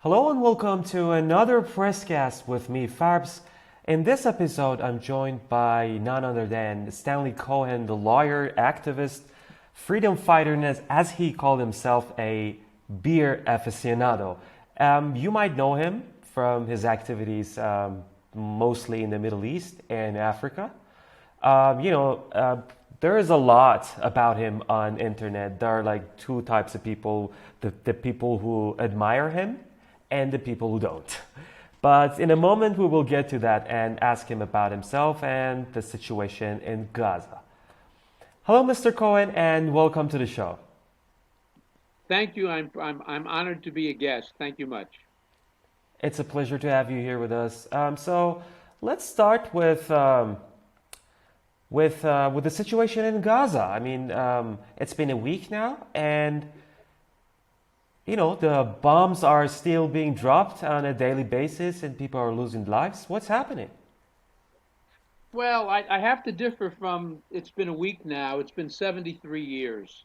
Hello and welcome to another presscast with me, Farbs. In this episode, I'm joined by none other than Stanley Cohen, the lawyer, activist, freedom fighter, and as he called himself, a beer aficionado. You might know him from his activities mostly in the Middle East and Africa. Um, you know, uh, there is a lot about him on internet. There are like two types of people: the people who admire him and the people who don't. But in a moment, we will get to that and ask him about himself and the situation in Gaza. Hello, Mr. Cohen, and welcome to the show. Thank you. I'm honored to be a guest. Thank you much. It's a pleasure to have you here with us. So let's start with the situation in Gaza. I mean, it's been a week now, and the bombs are still being dropped on a daily basis, and people are losing lives. What's happening? Well, I have to differ from it's been a week now. It's been 73 years.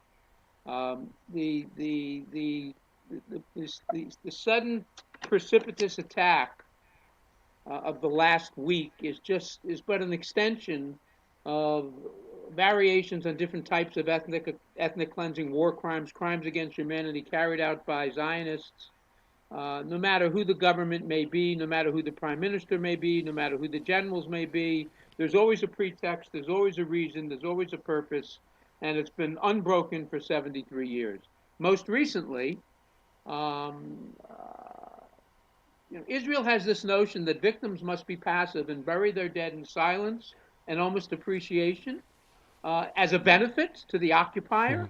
The sudden precipitous attack of the last week is but an extension of variations on different types of ethnic cleansing, war crimes, crimes against humanity carried out by Zionists. No matter who the government may be, no matter who the prime minister may be, no matter who the generals may be, there's always a pretext, there's always a reason, there's always a purpose, and it's been unbroken for 73 years. Most recently, um, uh, Israel has this notion that victims must be passive and bury their dead in silence and almost appreciation as a benefit to the occupier.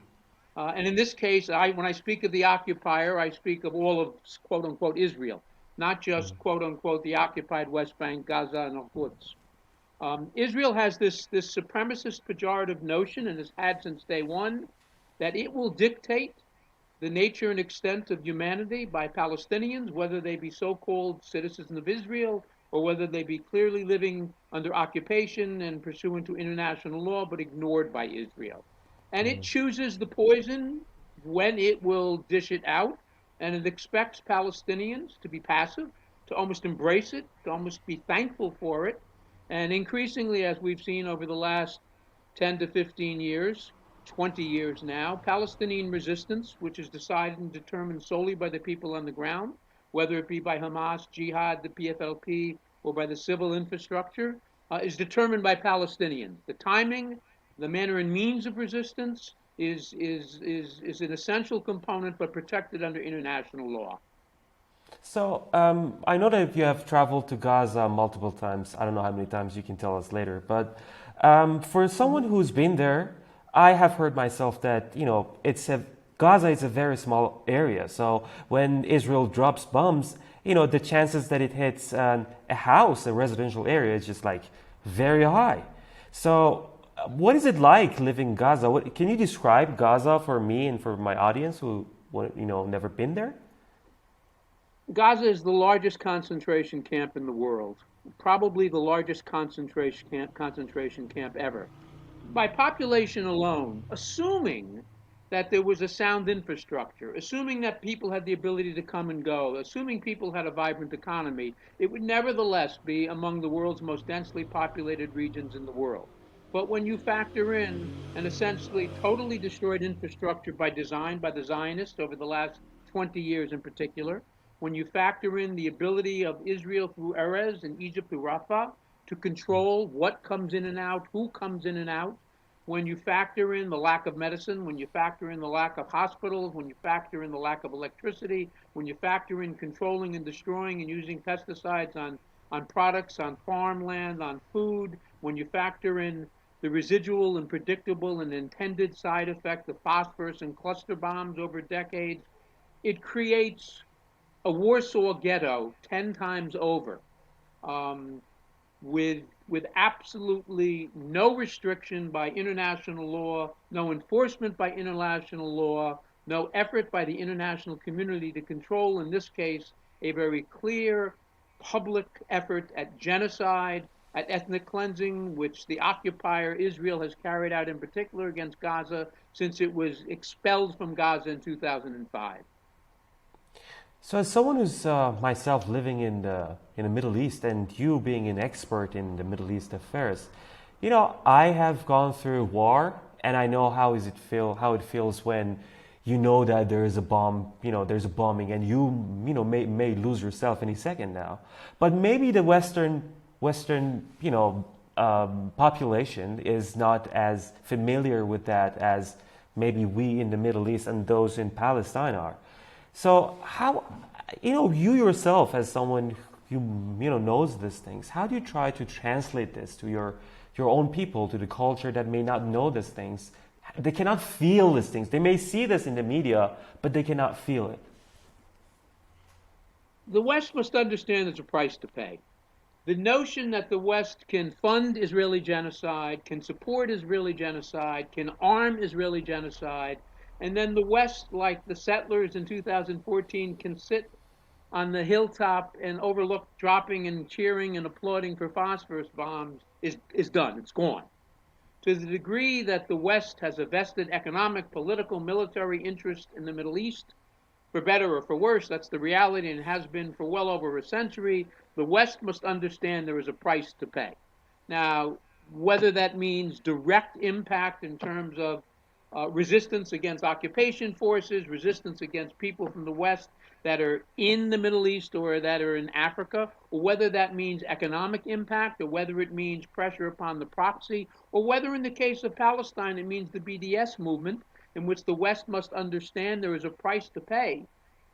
And in this case, when I speak of the occupier, I speak of all of quote unquote Israel, not just quote unquote the occupied West Bank, Gaza, and Al-Quds. Israel has this supremacist pejorative notion, and has had since day one, that it will dictate the nature and extent of humanity by Palestinians, whether they be so-called citizens of Israel or whether they be clearly living under occupation and pursuant to international law, but ignored by Israel. And it chooses the poison when it will dish it out, and it expects Palestinians to be passive, to almost embrace it, to almost be thankful for it. And increasingly, as we've seen over the last 10 to 15 years, 20 years now, Palestinian resistance, which is decided and determined solely by the people on the ground, whether it be by Hamas, Jihad, the PFLP, or by the civil infrastructure, is determined by Palestinians. The timing, the manner and means of resistance is an essential component, but protected under international law. So I know that you have traveled to Gaza multiple times. I don't know how many times, you can tell us later. But for someone Mhm. who's been there, I have heard myself that Gaza is a very small area. So when Israel drops bombs, the chances that it hits a house, a residential area, is just like very high. So what is it like living in Gaza? Can you describe Gaza for me and for my audience who never been there? Gaza is the largest concentration camp in the world, probably the largest concentration camp ever. By population alone, assuming that there was a sound infrastructure, assuming that people had the ability to come and go, assuming people had a vibrant economy, it would nevertheless be among the world's most densely populated regions in the world. But when you factor in an essentially totally destroyed infrastructure by design by the Zionists over the last 20 years in particular, when you factor in the ability of Israel through Erez and Egypt through Rafah to control what comes in and out, who comes in and out, when you factor in the lack of medicine, when you factor in the lack of hospitals, when you factor in the lack of electricity, when you factor in controlling and destroying and using pesticides on products, on farmland, on food, when you factor in the residual and predictable and intended side effect of phosphorus and cluster bombs over decades, it creates a Warsaw ghetto 10 times over, um, with absolutely no restriction by international law, no enforcement by international law, no effort by the international community to control, in this case, a very clear public effort at genocide, at ethnic cleansing, which the occupier Israel has carried out in particular against Gaza since it was expelled from Gaza in 2005. So, as someone who's myself living in the Middle East, and you being an expert in the Middle East affairs, I have gone through war, and I know how it feels when you know that there is a bomb, there's a bombing, and may lose yourself any second now. But maybe the Western population is not as familiar with that as maybe we in the Middle East and those in Palestine are. So how, you yourself as someone who knows these things, how do you try to translate this to your own people, to the culture that may not know these things? They cannot feel these things. They may see this in the media, but they cannot feel it. The West must understand there's a price to pay. The notion that the West can fund Israeli genocide, can support Israeli genocide, can arm Israeli genocide, and then the West, like the settlers in 2014, can sit on the hilltop and overlook dropping and cheering and applauding for phosphorus bombs is done. It's gone. To the degree that the West has a vested economic, political, military interest in the Middle East, for better or for worse, that's the reality and has been for well over a century. The West must understand there is a price to pay. Now, whether that means direct impact in terms of resistance against occupation forces, resistance against people from the West that are in the Middle East or that are in Africa, or whether that means economic impact, or whether it means pressure upon the proxy, or whether in the case of Palestine it means the BDS movement, in which the West must understand there is a price to pay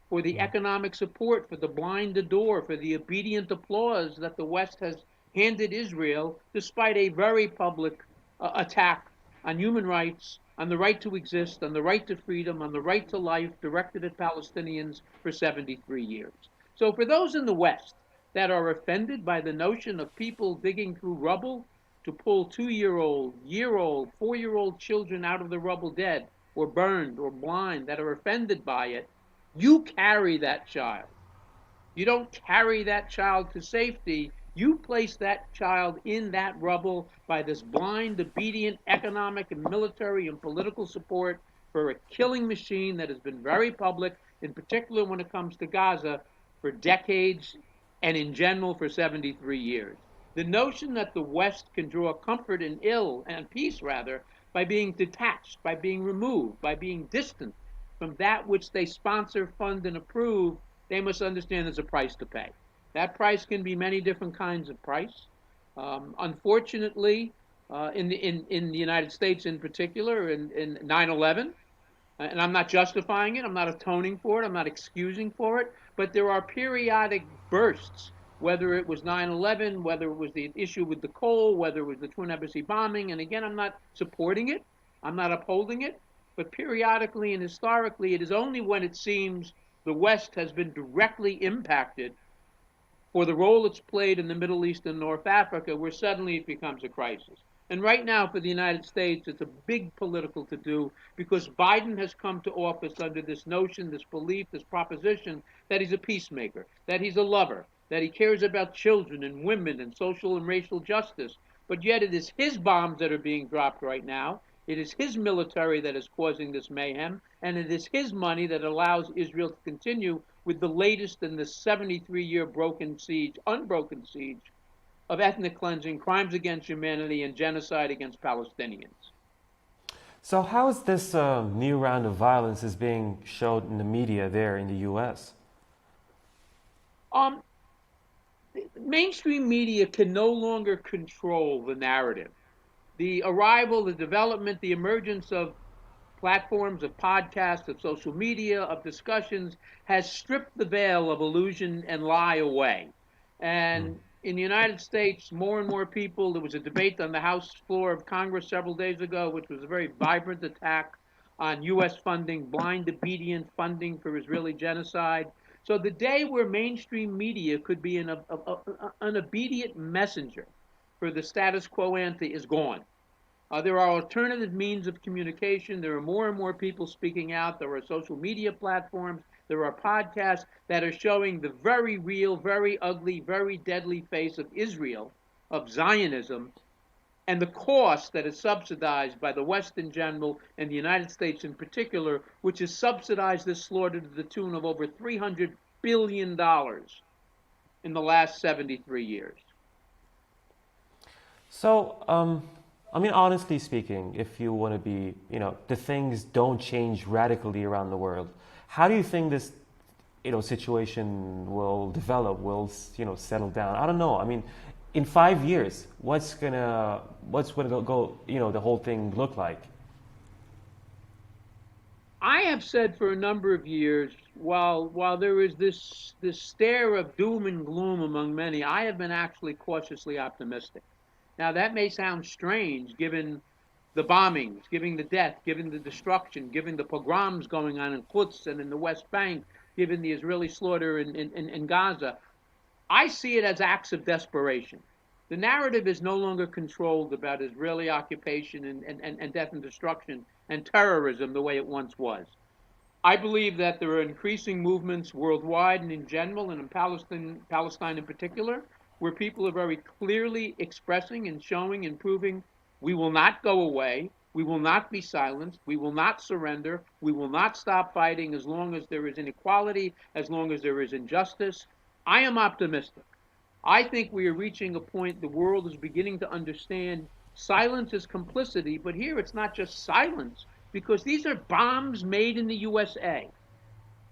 for the economic support, for the blind adore, for the obedient applause that the West has handed Israel, despite a very public attack on human rights, on the right to exist, on the right to freedom, on the right to life, directed at Palestinians for 73 years. So for those in the West that are offended by the notion of people digging through rubble to pull 2-year-old, year-old, 4-year-old children out of the rubble dead, or burned, or blind, that are offended by it, you carry that child. You don't carry that child to safety. You place that child in that rubble by this blind, obedient economic and military and political support for a killing machine that has been very public, in particular when it comes to Gaza, for decades and in general for 73 years. The notion that the West can draw comfort in peace rather, by being detached, by being removed, by being distant from that which they sponsor, fund, and approve, they must understand there's a price to pay. That price can be many different kinds of price. Unfortunately, in the United States in particular, in 9/11, and I'm not justifying it, I'm not atoning for it, I'm not excusing for it, but there are periodic bursts, whether it was 9/11, whether it was the issue with the coal, whether it was the Twin Embassy bombing, and again, I'm not supporting it, I'm not upholding it, but periodically and historically, it is only when it seems the West has been directly impacted for the role it's played in the Middle East and North Africa, where suddenly it becomes a crisis. And right now, for the United States, it's a big political to-do because Biden has come to office under this notion, this belief, this proposition that he's a peacemaker, that he's a lover, that he cares about children and women and social and racial justice. But yet it is his bombs that are being dropped right now. It is his military that is causing this mayhem, and it is his money that allows Israel to continue with the latest in the 73-year unbroken siege of ethnic cleansing, crimes against humanity, and genocide against Palestinians. So how is this new round of violence is being showed in the media there in the U.S.? Mainstream media can no longer control the narrative. The arrival, the development, the emergence of platforms, of podcasts, of social media, of discussions has stripped the veil of illusion and lie away. And in the United States, more and more people, there was a debate on the House floor of Congress several days ago, which was a very vibrant attack on U.S. funding, blind, obedient funding for Israeli genocide. So the day where mainstream media could be an obedient messenger for the status quo ante is gone. There are alternative means of communication. There are more and more people speaking out. There are social media platforms. There are podcasts that are showing the very real, very ugly, very deadly face of Israel, of Zionism, and the cost that is subsidized by the West in general and the United States in particular, which has subsidized this slaughter to the tune of over $300 billion in the last 73 years. So, I mean, honestly speaking, if you want to be, the things don't change radically around the world, how do you think this, situation will develop, will, settle down? I don't know. I mean, in 5 years, what's gonna go, the whole thing look like? I have said for a number of years, while there is this stare of doom and gloom among many, I have been actually cautiously optimistic. Now that may sound strange, given the bombings, given the death, given the destruction, given the pogroms going on in Quds and in the West Bank, given the Israeli slaughter in Gaza. I see it as acts of desperation. The narrative is no longer controlled about Israeli occupation and death and destruction and terrorism the way it once was. I believe that there are increasing movements worldwide and in general, and in Palestine in particular, where people are very clearly expressing and showing and proving we will not go away, we will not be silenced, we will not surrender, we will not stop fighting as long as there is inequality, as long as there is injustice. I am optimistic. I think we are reaching a point the world is beginning to understand silence is complicity, but here it's not just silence, because these are bombs made in the USA.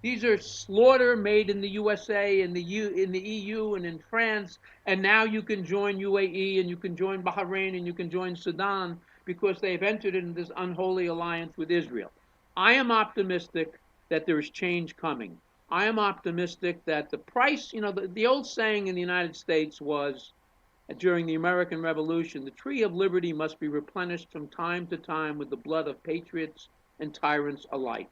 These are slaughter made in the USA, in the EU, and in France, and now you can join UAE, and you can join Bahrain, and you can join Sudan because they've entered into this unholy alliance with Israel. I am optimistic that there is change coming. I am optimistic that the price, the old saying in the United States was during the American Revolution, the tree of liberty must be replenished from time to time with the blood of patriots and tyrants alike.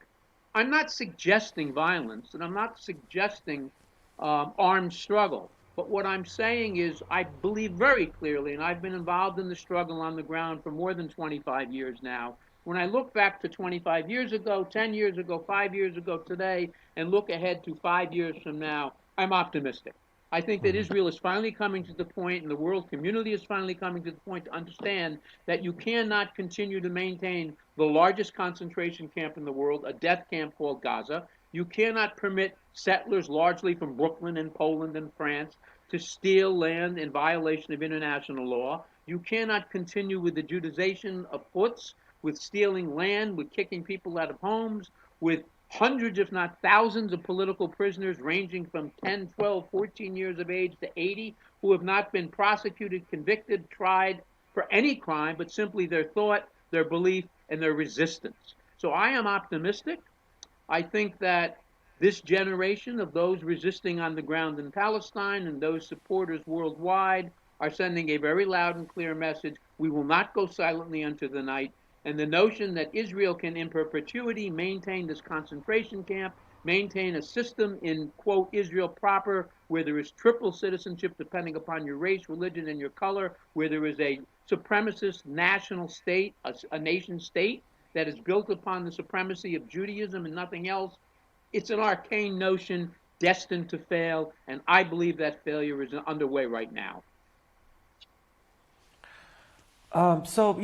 I'm not suggesting violence, and I'm not suggesting armed struggle. But what I'm saying is, I believe very clearly, and I've been involved in the struggle on the ground for more than 25 years now. When I look back to 25 years ago, 10 years ago, 5 years ago today, and look ahead to 5 years from now, I'm optimistic. I think that Israel is finally coming to the point, and the world community is finally coming to the point to understand that you cannot continue to maintain the largest concentration camp in the world, a death camp called Gaza. You cannot permit settlers, largely from Brooklyn and Poland and France, to steal land in violation of international law. You cannot continue with the Judaization of Quds, with stealing land, with kicking people out of homes, with hundreds, if not thousands, of political prisoners ranging from 10, 12, 14 years of age to 80 who have not been prosecuted, convicted, tried for any crime, but simply their thought, their belief, and their resistance. So I am optimistic. I think that this generation of those resisting on the ground in Palestine and those supporters worldwide are sending a very loud and clear message. We will not go silently into the night. And the notion that Israel can in perpetuity maintain this concentration camp, maintain a system in, quote, Israel proper, where there is triple citizenship depending upon your race, religion, and your color, where there is a supremacist national state, a nation state that is built upon the supremacy of Judaism and nothing else. It's an arcane notion destined to fail, and I believe that failure is underway right now. So,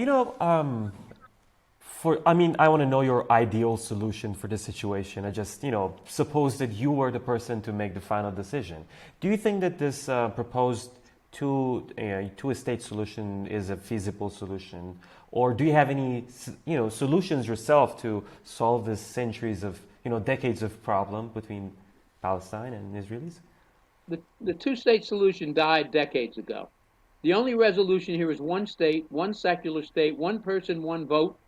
I want to know your ideal solution for this situation. I just, suppose that you were the person to make the final decision. Do you think that this proposed two-state solution is a feasible solution, or do you have any, solutions yourself to solve this centuries of, decades of problem between Palestine and Israelis? The two-state solution died decades ago. The only resolution here is one state, one secular state, one person, one vote.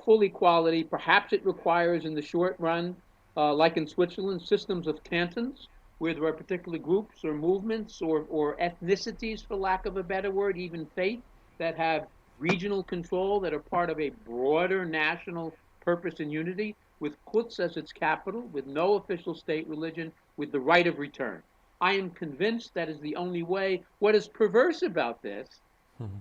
Full equality. Perhaps it requires in the short run, like in Switzerland, systems of cantons, where there are particular groups or movements or ethnicities, for lack of a better word, even faith, that have regional control, that are part of a broader national purpose and unity, with Quds as its capital, with no official state religion, with the right of return. I am convinced that is the only way. What is perverse about this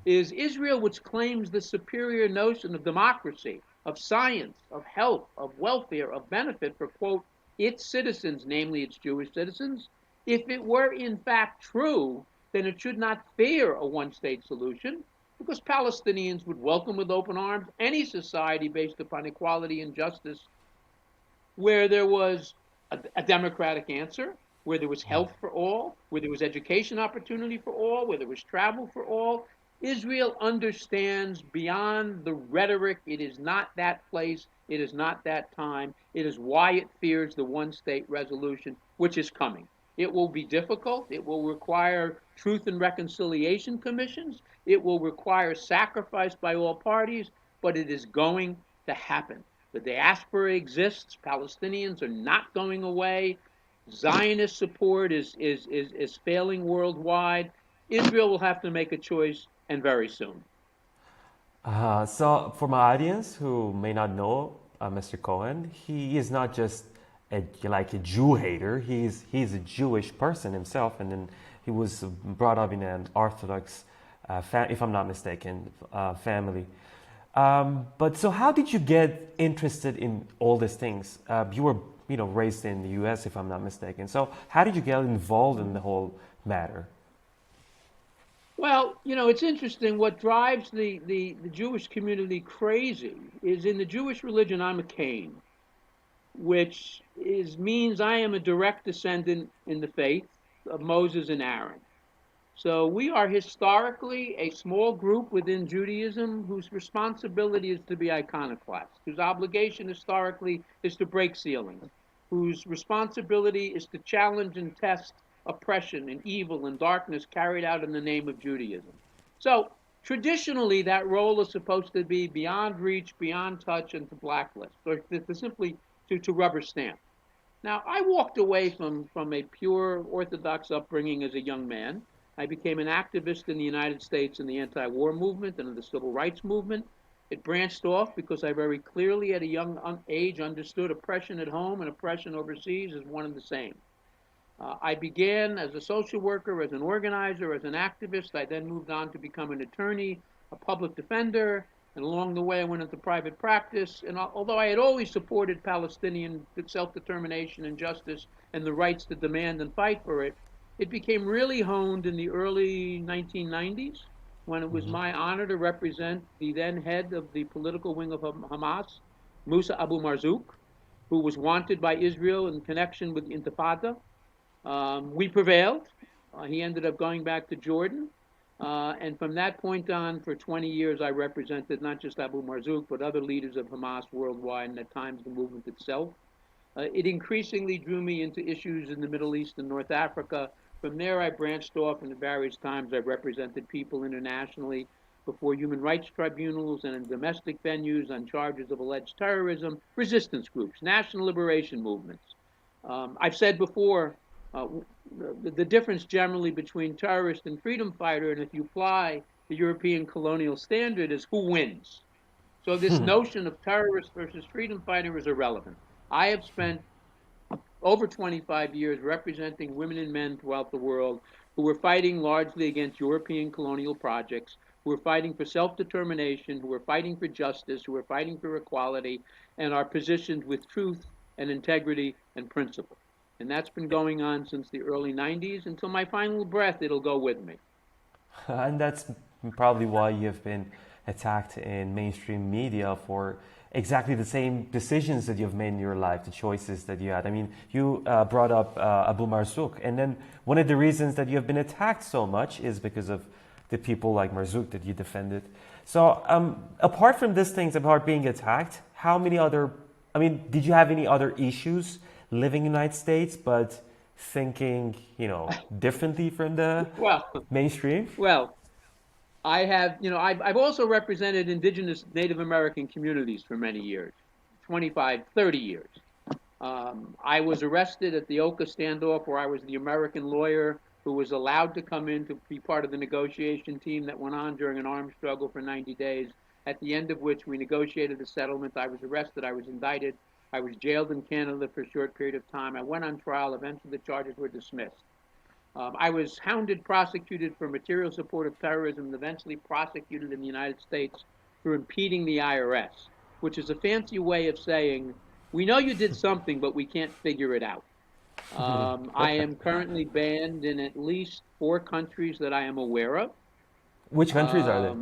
is Israel, which claims the superior notion of democracy, of science, of health, of welfare, of benefit for, quote, its citizens, namely its Jewish citizens. If it were in fact true, then it should not fear a one-state solution, because Palestinians would welcome with open arms any society based upon equality and justice where there was a democratic answer, where there was health for all, where there was education opportunity for all, where there was travel for all. Israel understands beyond the rhetoric. It is not that place. It is not that time. It is why it fears the one state resolution, which is coming. It will be difficult. It will require truth and reconciliation commissions. It will require sacrifice by all parties, but it is going to happen. The diaspora exists. Palestinians are not going away. Zionist support is failing worldwide. Israel will have to make a choice, and very soon. So, for my audience who may not know Mr. Cohen, he is not just like a Jew hater. He's a Jewish person himself, and then he was brought up in an Orthodox, if I'm not mistaken, family. But so, how did you get interested in all these things? You were, raised in the U.S., if I'm not mistaken. So, how did you get involved in the whole matter? Well, it's interesting. What drives the Jewish community crazy is in the Jewish religion, I'm a Cain, which means I am a direct descendant in the faith of Moses and Aaron. So we are historically a small group within Judaism whose responsibility is to be iconoclast, whose obligation historically is to break ceilings, whose responsibility is to challenge and test oppression and evil and darkness carried out in the name of Judaism. So traditionally, that role is supposed to be beyond reach, beyond touch, and to blacklist, or to simply to rubber stamp. Now, I walked away from a pure Orthodox upbringing as a young man. I became an activist in the United States in the anti-war movement and in the civil rights movement. It branched off because I very clearly at a young age understood oppression at home and oppression overseas as one and the same. I began as a social worker, as an organizer, as an activist. I then moved on to become an attorney, a public defender, and along the way I went into private practice. And although I had always supported Palestinian self-determination and justice and the rights to demand and fight for it, it became really honed in the early 1990s when it was my honor to represent the then head of the political wing of Hamas, Musa Abu Marzouk, who was wanted by Israel in connection with the Intifada. We prevailed. He ended up going back to Jordan. And from that point on, for 20 years, I represented not just Abu Marzouk, but other leaders of Hamas worldwide, and at times the movement itself. It increasingly drew me into issues in the Middle East and North Africa. From there, I branched off, and at various times I represented people internationally before human rights tribunals and in domestic venues on charges of alleged terrorism, resistance groups, national liberation movements. I've said before, the difference generally between terrorist and freedom fighter, and if you apply the European colonial standard, is who wins. So this notion of terrorist versus freedom fighter is irrelevant. I have spent over 25 years representing women and men throughout the world who were fighting largely against European colonial projects, who were fighting for self-determination, who were fighting for justice, who were fighting for equality, and are positioned with truth and integrity and principle. And that's been going on since the early 90s. Until my final breath, it'll go with me. And that's probably why you've been attacked in mainstream media for exactly the same decisions that you've made in your life, the choices that you had. I mean, you brought up Abu Marzouk, and then one of the reasons that you have been attacked so much is because of the people like Marzouk that you defended. So apart from these things, about being attacked, did you have any other issues living in the United States, but thinking, differently from the mainstream? Well, I have, I've also represented indigenous Native American communities for many years, 25, 30 years. I was arrested at the Oka standoff where I was the American lawyer who was allowed to come in to be part of the negotiation team that went on during an armed struggle for 90 days, at the end of which we negotiated a settlement. I was arrested, I was indicted, I was jailed in Canada for a short period of time. I went on trial, eventually the charges were dismissed. I was hounded, prosecuted for material support of terrorism, and eventually prosecuted in the United States for impeding the IRS, which is a fancy way of saying, we know you did something, but we can't figure it out. I am currently banned in at least 4 countries that I am aware of. Which countries are they?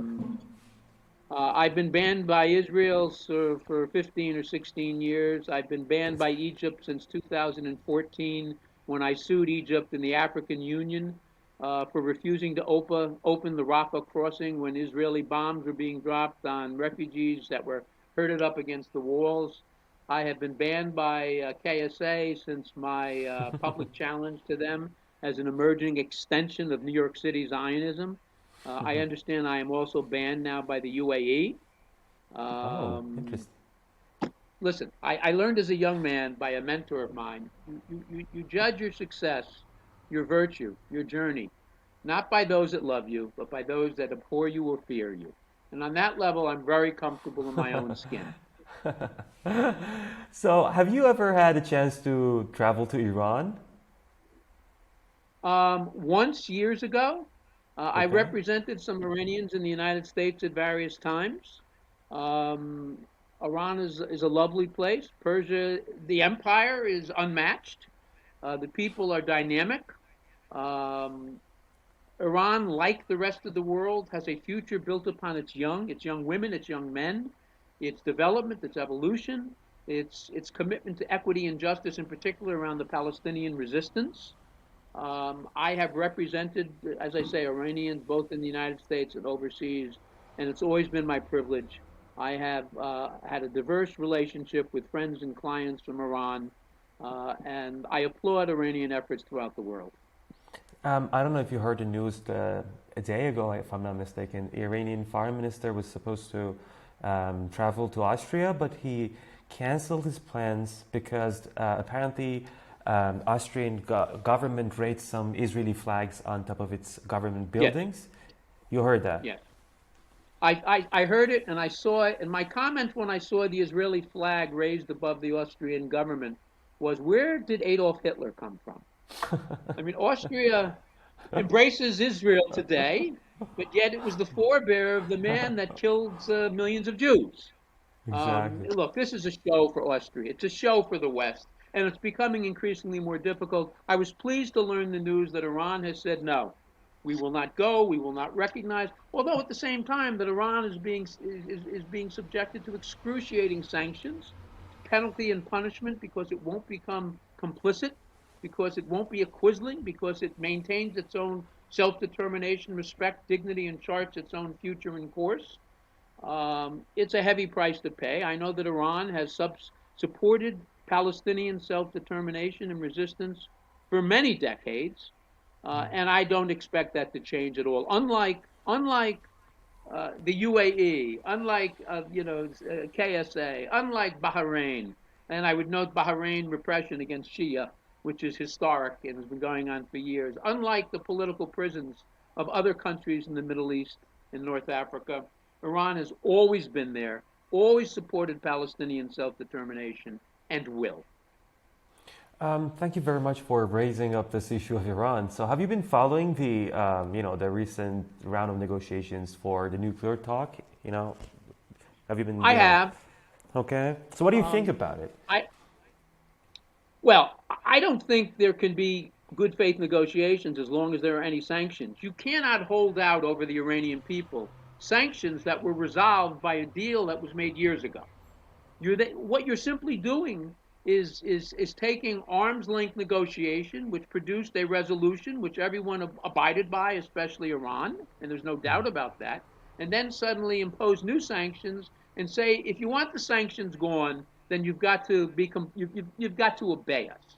I've been banned by Israel for 15 or 16 years. I've been banned by Egypt since 2014 when I sued Egypt and the African Union for refusing to open the Rafah crossing when Israeli bombs were being dropped on refugees that were herded up against the walls. I have been banned by KSA since my public challenge to them as an emerging extension of New York City Zionism. I understand I am also banned now by the UAE. Oh, Um, interesting. Listen, I learned as a young man by a mentor of mine. You judge your success, your virtue, your journey, not by those that love you, but by those that abhor you or fear you. And on that level, I'm very comfortable in my own skin. So, have you ever had a chance to travel to Iran? Once years ago, I Okay. represented some Iranians in the United States at various times. Um, Iran is a lovely place. Persia, the empire is unmatched. The people are dynamic. Um, Iran, like the rest of the world, has a future built upon its young women, its young men, its development, its evolution, its commitment to equity and justice, in particular around the Palestinian resistance. I have represented, as I say, Iranians both in the United States and overseas, and it's always been my privilege. I have had a diverse relationship with friends and clients from Iran, and I applaud Iranian efforts throughout the world. I don't know if you heard the news a day ago, if I'm not mistaken. The Iranian foreign minister was supposed to travel to Austria, but he canceled his plans because apparently Austrian government raised some Israeli flags on top of its government Yes, buildings. You heard that? yes. I heard it and I saw it, and my comment when I saw the Israeli flag raised above the Austrian government was, where did Adolf Hitler come from? I mean, Austria embraces Israel today, but yet it was the forebear of the man that killed millions of Jews. Exactly. Look, this is a show for Austria. It's a show for the West, and it's becoming increasingly more difficult. I was pleased to learn the news that Iran has said no. We will not go. We will not recognize. Although at the same time, that Iran is being subjected to excruciating sanctions, penalty and punishment because it won't become complicit, because it won't be a quisling, because it maintains its own self-determination, respect, dignity, and charts its own future and course. It's a heavy price to pay. I know that Iran has supported Palestinian self-determination and resistance for many decades, and I don't expect that to change at all. Unlike the UAE, unlike KSA, unlike Bahrain, and I would note Bahrain repression against Shia, which is historic and has been going on for years. Unlike the political prisons of other countries in the Middle East and North Africa, Iran has always been there, always supported Palestinian self-determination, and will. Thank you very much for raising up this issue of Iran. So, have you been following the recent round of negotiations for the nuclear talk? Have you been, I have. okay? So, what do you think Um, about it? I Well, I don't think there can be good faith negotiations as long as there are any sanctions. You cannot hold out over the Iranian people sanctions that were resolved by a deal that was made years ago. What you're simply doing is taking arm's length negotiation, which produced a resolution which everyone abided by, especially Iran, and there's no doubt about that, and then suddenly impose new sanctions and say, if you want the sanctions gone, then you've got to obey us.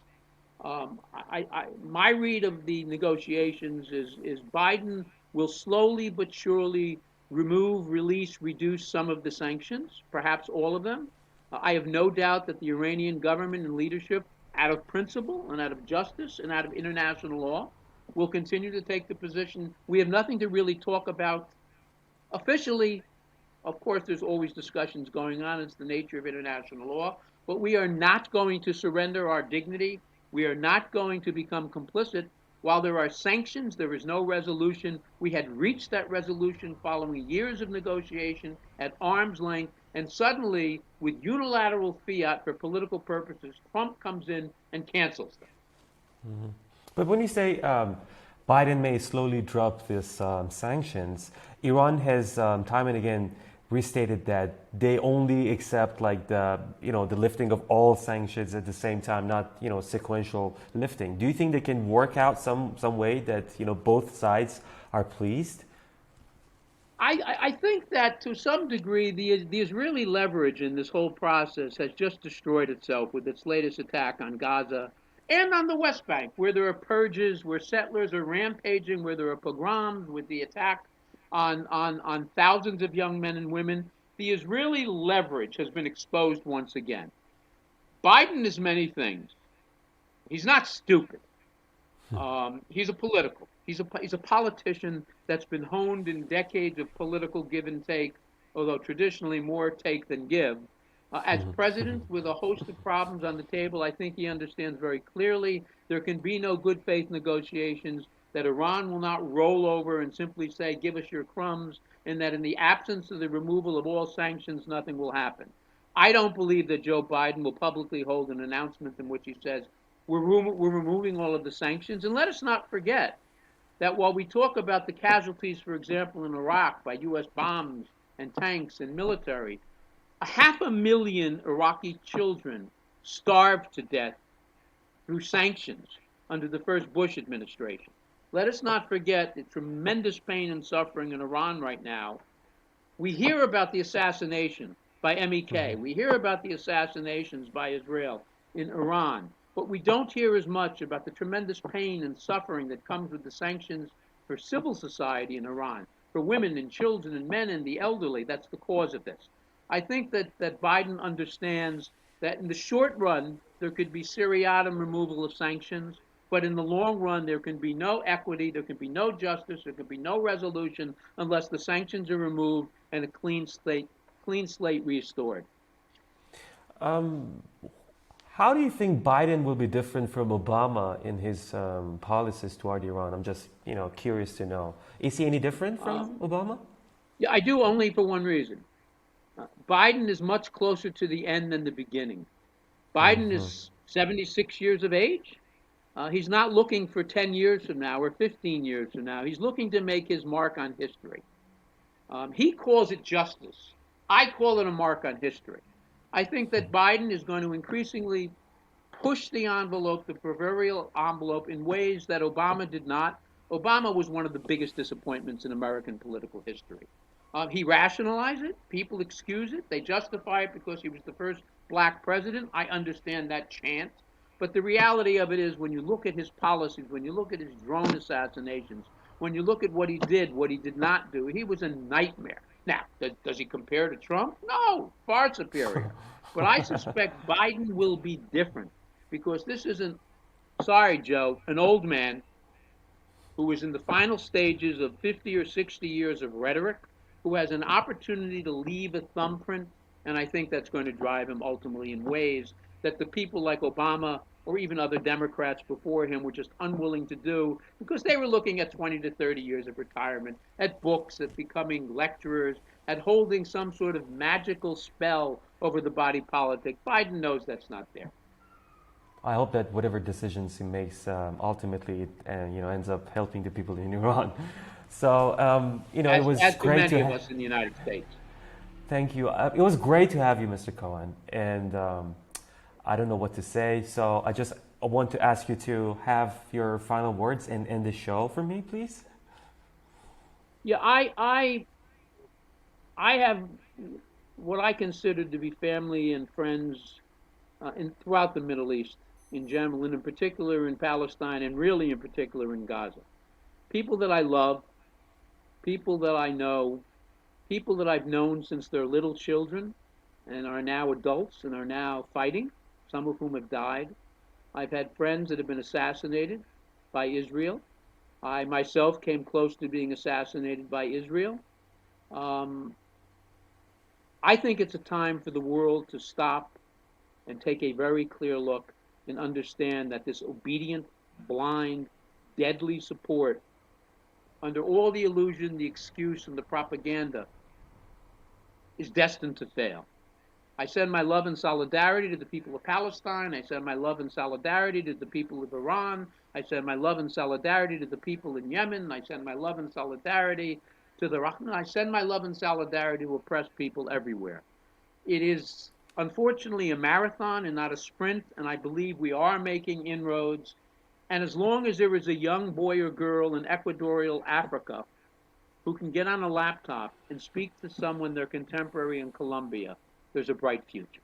My read of the negotiations is Biden will slowly but surely remove, release, reduce some of the sanctions, perhaps all of them. I have no doubt that the Iranian government and leadership, out of principle and out of justice and out of international law, will continue to take the position we have nothing to really talk about officially. Of course, there's always discussions going on. It's the nature of international law. But we are not going to surrender our dignity. We are not going to become complicit. While there are sanctions, there is no resolution. We had reached that resolution following years of negotiation at arm's length. And suddenly, with unilateral fiat for political purposes, Trump comes in and cancels them. But when you say Biden may slowly drop these sanctions, Iran has time and again restated that they only accept like the lifting of all sanctions at the same time, not sequential lifting. Do you think they can work out some way that both sides are pleased? I think that to some degree the Israeli leverage in this whole process has just destroyed itself with its latest attack on Gaza and on the West Bank, where there are purges, where settlers are rampaging, where there are pogroms, with the attack on thousands of young men and women. The Israeli leverage has been exposed once again. Biden is many things. He's not stupid. He's a political. He's a politician that's been honed in decades of political give and take, although traditionally more take than give. As president, with a host of problems on the table, I think he understands very clearly there can be no good faith negotiations, that Iran will not roll over and simply say, give us your crumbs, and that in the absence of the removal of all sanctions, nothing will happen. I don't believe that Joe Biden will publicly hold an announcement in which he says, we're removing all of the sanctions. And let us not forget that while we talk about the casualties, for example, in Iraq by U.S. bombs and tanks and military, 500,000 Iraqi children starved to death through sanctions under the first Bush administration. Let us not forget the tremendous pain and suffering in Iran right now. We hear about the assassination by MEK. We hear about the assassinations by Israel in Iran. But we don't hear as much about the tremendous pain and suffering that comes with the sanctions for civil society in Iran, for women and children and men and the elderly. That's the cause of this. I think that Biden understands that in the short run, there could be seriatim removal of sanctions, but in the long run, there can be no equity, there can be no justice, there can be no resolution unless the sanctions are removed and a clean slate restored. How do you think Biden will be different from Obama in his policies toward Iran? I'm just, curious to know. Is he any different from Obama? Yeah, I do, only for one reason. Biden is much closer to the end than the beginning. Biden is 76 years of age. He's not looking for 10 years from now or 15 years from now. He's looking to make his mark on history. He calls it justice. I call it a mark on history. I think that Biden is going to increasingly push the envelope, the proverbial envelope, in ways that Obama did not. Obama was one of the biggest disappointments in American political history. He rationalized it. People excuse it. They justify it because he was the first black president. I understand that chant. But the reality of it is, when you look at his policies, when you look at his drone assassinations, when you look at what he did not do, he was a nightmare. Now, does he compare to Trump? No, far superior. But I suspect Biden will be different because this isn't, sorry, Joe, an old man who is in the final stages of 50 or 60 years of rhetoric, who has an opportunity to leave a thumbprint, and I think that's going to drive him ultimately in ways that the people like Obama or even other Democrats before him were just unwilling to do because they were looking at 20 to 30 years of retirement, at books, at becoming lecturers, at holding some sort of magical spell over the body politic. Biden knows that's not there. I hope that whatever decisions he makes, ultimately, it ends up helping the people in Iran. So, it was as great many of us in the United States. Thank you. It was great to have you, Mr. Cohen. And I don't know what to say, so I want to ask you to have your final words and end the show for me, please. Yeah, I have what I consider to be family and friends throughout the Middle East in general, and in particular in Palestine, and really in particular in Gaza. People that I love, people that I know, people that I've known since they're little children and are now adults and are now fighting, some of whom have died. I've had friends that have been assassinated by Israel. I myself came close to being assassinated by Israel. I think it's a time for the world to stop and take a very clear look and understand that this obedient, blind, deadly support, under all the illusion, the excuse, and the propaganda, is destined to fail. I send my love and solidarity to the people of Palestine. I send my love and solidarity to the people of Iran. I send my love and solidarity to the people in Yemen. I send my love and solidarity to the Rahman. I send my love and solidarity to oppressed people everywhere. It is unfortunately a marathon and not a sprint, and I believe we are making inroads. And as long as there is a young boy or girl in Equatorial Africa who can get on a laptop and speak to someone their contemporary in Colombia, there's a bright future.